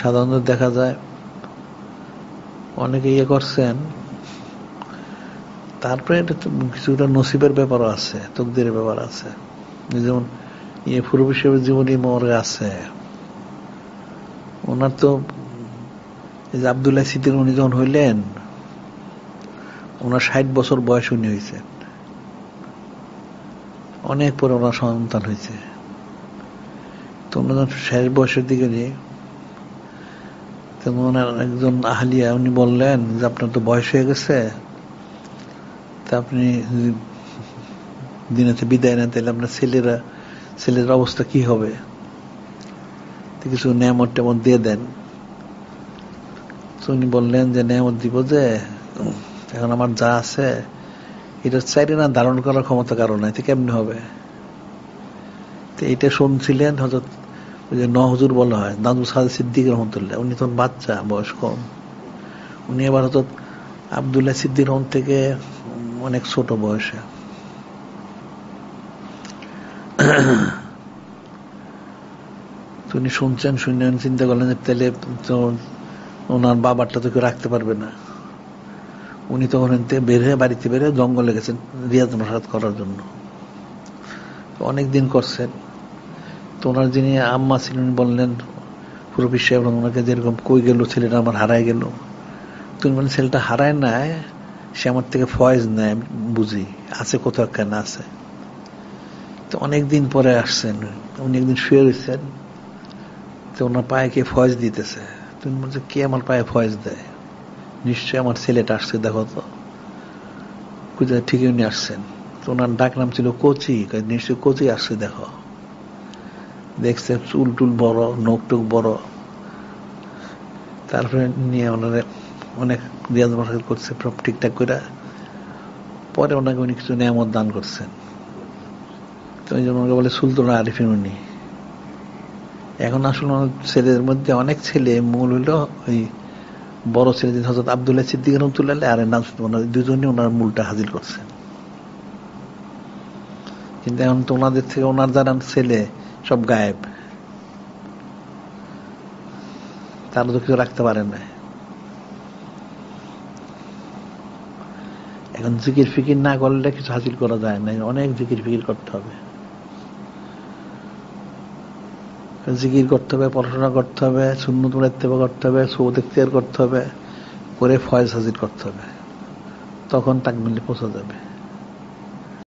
সাধারণত দেখা যায় অনেকে ইয়ে করছেন, তারপরে এটা তো কিছুটা নসিবের ব্যাপারও আছে, তকদিরের ব্যাপার আছে। যেমন ফুরবি সাহেবের জীবনী মরে আছে, ওনার তো এই যে আব্দুল্লাহ সিদ্দিক উনি যখন হইলেন, ওনার 60 বছর বয়স উনি হয়েছে, অনেক পরে ওনার সন্তান হয়েছে। তো ওনার শেষ বয়সের দিকে নিয়ে ওনার একজন আহলিয়া উনি বললেন যে আপনার তো বয়স হয়ে গেছে, তা আপনি দিনেতে বিদায় নেন, তাহলে আপনার ছেলের অবস্থা কি হবে, কিছু নেয়ামত টেমত দিয়ে দেন। তো উনি বললেন যে নেয়ামত দিব, যে এখন আমার যা আছে এটা চাইলে না ধারণ করার ক্ষমতা কারো নাই, তো কেমনি হবে। তো এটা শুনছিলেন হযরত ওই যে নহজুর বলা হয়, দাদু সাহেব সিদ্দিক রহমতুল্লাহ, উনি তখন বাচ্চা, বয়স কম। উনি আবার হযরত আব্দুল্লাহ সিদ্দিক রহমান থেকে অনেক ছোট বয়সে। উনি শুনছেন, শুনে চিন্তা করলেন যে তাহলে তো ওনার বাবারটা তো কেউ রাখতে পারবে না। উনি তখন বাড়িতে বের হয়ে জঙ্গলে গেছেন রিয়াজ নসাদ করার জন্য। অনেকদিন করছেন। তো ওনার যিনি আম্মা ছিলেন বললেন ফুরবি সাহেব ওনাকে, যেরকম কই গেল ছেলেটা আমার হারায় গেল। তুমি বলেন ছেলেটা হারায় নাই, সে আমার থেকে ফয়েজ নেয়, বুঝি আছে কোথাও কেন আছে। তো অনেকদিন পরে আসছেন, উনি একদিন শুয়ে রয়েছেন, তো ওনার পায়ে কে ফয়েজ দিতেছে। তুমি বলছো কে আমার পায়ে ফয়েজ দেয়, নিশ্চয়ই আমার ছেলেটা আসছে, দেখো তো। ঠিকই উনি আসছেন। তো ওনার ডাক নাম ছিল কোচি, নিশ্চয়ই কোচি আসছে, দেখো। দেখছে চুল টুল বড়, নখ টুক বড়। তারপরে নিয়ে ওনারে অনেক রিয়াজ মাসাজ করছে সব ঠিকঠাক করে, পরে ওনাকে উনি কিছু নেয়ামত দান করছেন। তো ওই জন্য ওনাকে বলে সুলতান আরিফিন উনি। এখন আসলে ছেলেদের মধ্যে অনেক ছেলে, মূল হইল ওই বড় ছেলে হযরত আব্দুল্লাহ সিদ্দিক রহমতুল্লাহ আর দুজনই ওনার মূলটা হাজির করছেন। কিন্তু এখন তো ওনাদের থেকে ওনার যারা ছেলে সব গায়েব, তারা তো কিছু রাখতে পারে না। এখন জিকির ফিকির না করলে কিছু হাসিল করা যায় না, অনেক জিকির ফিকির করতে হবে, জিকির করতে হবে, পড়াশোনা করতে হবে, সুন্নত ইত্তেবা করতে হবে, সৌদ ইখতিয়ার করতে হবে, করে ফয়েজ হাজির করতে হবে, তখন তাকমিলে পৌঁছা যাবে।